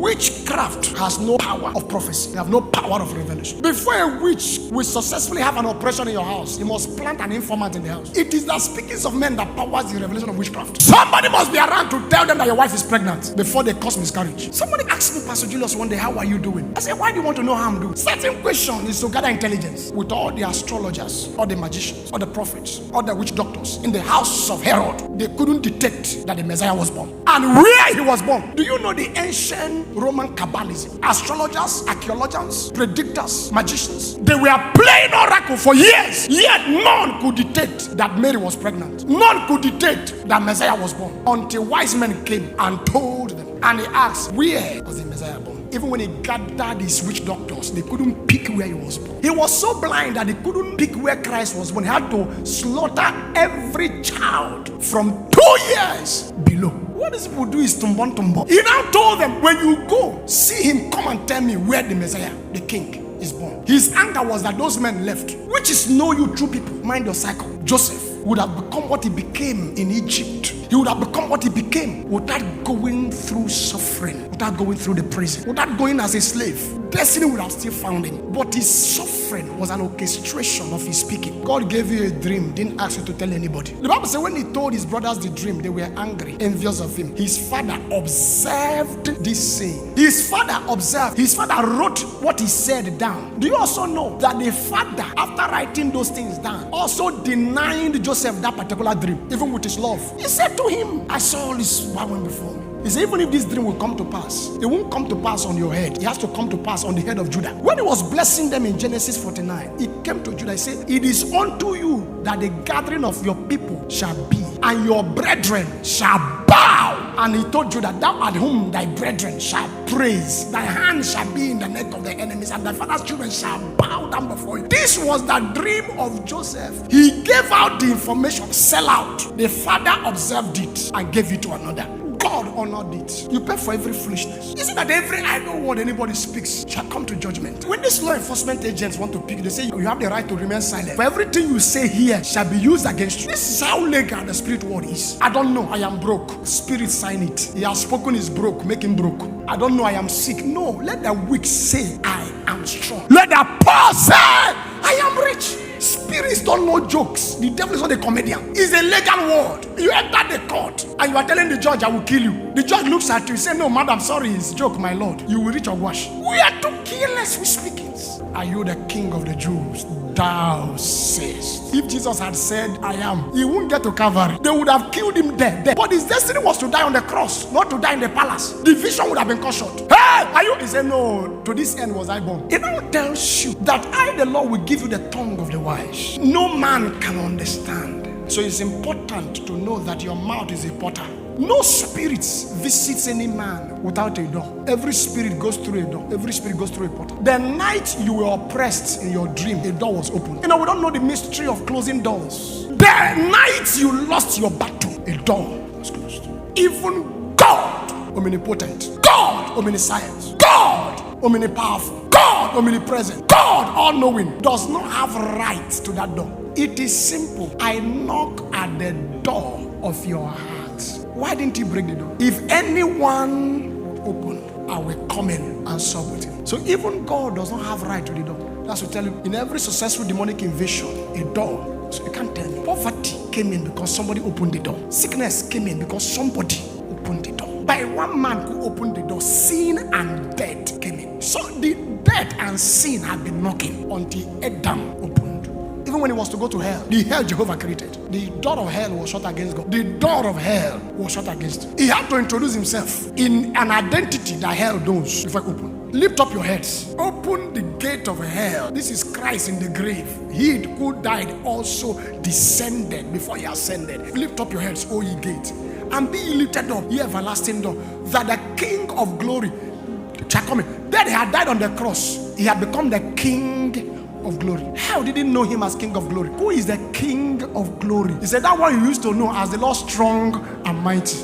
Witchcraft has no power of prophecy. They have no power of revelation. Before a witch will successfully have an operation in your house, you must plant an informant in the house. It is the speakings of men that powers the revelation of witchcraft. Somebody must be around to tell them that your wife is pregnant before they cause miscarriage. Somebody asked me, Pastor Julius, one day, how are you doing? I said, why do you want to know how I'm doing? Certain question is to gather intelligence with all the astrologers, all the magicians, all the prophets, all the witch doctors in the house of Herod. They couldn't detect that the Messiah was born. And where he was born. Do you know the ancient Roman Kabbalism? Astrologers, archaeologians, predictors, magicians, they were playing oracle for years, yet none could detect that Mary was pregnant. None could detect that Messiah was born until wise men came and told them. And he asked, where was the Messiah born? Even when he gathered his witch doctors, they couldn't pick where he was born. He was so blind that he couldn't pick where Christ was born. He had to slaughter every child from 2 years below. What these people do is tumbon. He now told them, when you go, see him, come and tell me where the Messiah, the king, is born. His anger was that those men left, which is know you true people. Mind your cycle. Joseph would have become what he became in Egypt. He would have become what he became without going through suffering, without going through the prison, without going as a slave. Destiny would have still found him. But his suffering was an orchestration of his speaking. God gave you a dream, didn't ask you to tell anybody. The Bible says when he told his brothers the dream, they were angry, envious of him. His father observed this saying. His father observed. His father wrote what he said down. Do you also know that the father, after writing those things down, also denied Joseph that particular dream, even with his love? He said to him, I saw all this went before. He said, even if this dream will come to pass, it won't come to pass on your head. It has to come to pass on the head of Judah. When he was blessing them in Genesis 49, he came to Judah. He said, it is unto you that the gathering of your people shall be, and your brethren shall bow. And he told Judah, thou at whom thy brethren shall praise, thy hand shall be in the neck of the enemies, and thy father's children shall bow down before you. This was the dream of Joseph. He gave out the information, sell out. The father observed it and gave it to another. God honored it. You pay for every foolishness. Isn't that every idle word anybody speaks shall come to judgment? When these law enforcement agents want to pick, they say you have the right to remain silent. For everything you say here shall be used against you. This is how legal the spirit word is. I don't know, I am broke. Spirit sign it. He has spoken is broke, make him broke. I don't know, I am sick. No, let the weak say I am strong. Let the poor say I am rich. Spirits don't know jokes. The devil is not a comedian. It's a legal word. You enter the court and you are telling the judge, I will kill you. The judge looks at you and says, no, madam, sorry, it's a joke, my lord. You will reach a wash. We are too careless with speakings. Are you the king of the Jews? Thou sayest. If Jesus had said, I am, he wouldn't get to Calvary. They would have killed him there. But his destiny was to die on the cross, not to die in the palace. The vision would have been cut short. Hey, are you? He said, no, to this end was I born. It now tells you that I, the Lord, will give you the tongue of the wise. No man can understand. So it's important to know that your mouth is a portal. No spirit visits any man without a door. Every spirit goes through a door. Every spirit goes through a portal. The night you were oppressed in your dream, a door was opened. You know, we don't know the mystery of closing doors. The night you lost your battle, a door was closed. Even God, omnipotent, God, omniscient, God, omnipowerful, God, omnipresent, God, all-knowing, does not have right to that door. It is simple. I knock at the door of your heart. Why didn't he break the door? If anyone would open, I will come in and sup with him. So even God does not have right to the door. That's to tell you, in every successful demonic invasion, a door. So you can't tell me. Poverty came in because somebody opened the door. Sickness came in because somebody opened the door. By one man who opened the door, sin and death came in. So the death and sin had been knocking until Adam opened. Even when he was to go to hell, the hell Jehovah created, the door of hell was shut against God. The door of hell was shut against him. He had to introduce himself in an identity that hell knows before he opened. Lift up your heads. Open the gate of hell. This is Christ in the grave. He who died also descended before he ascended. Lift up your heads, O ye gates, and be ye lifted up, ye everlasting door, that the King of glory shall come in. Then he had died on the cross. He had become the King of glory. How did he know him as King of glory? Who is the King of glory? He said that one you used to know as the Lord strong and mighty.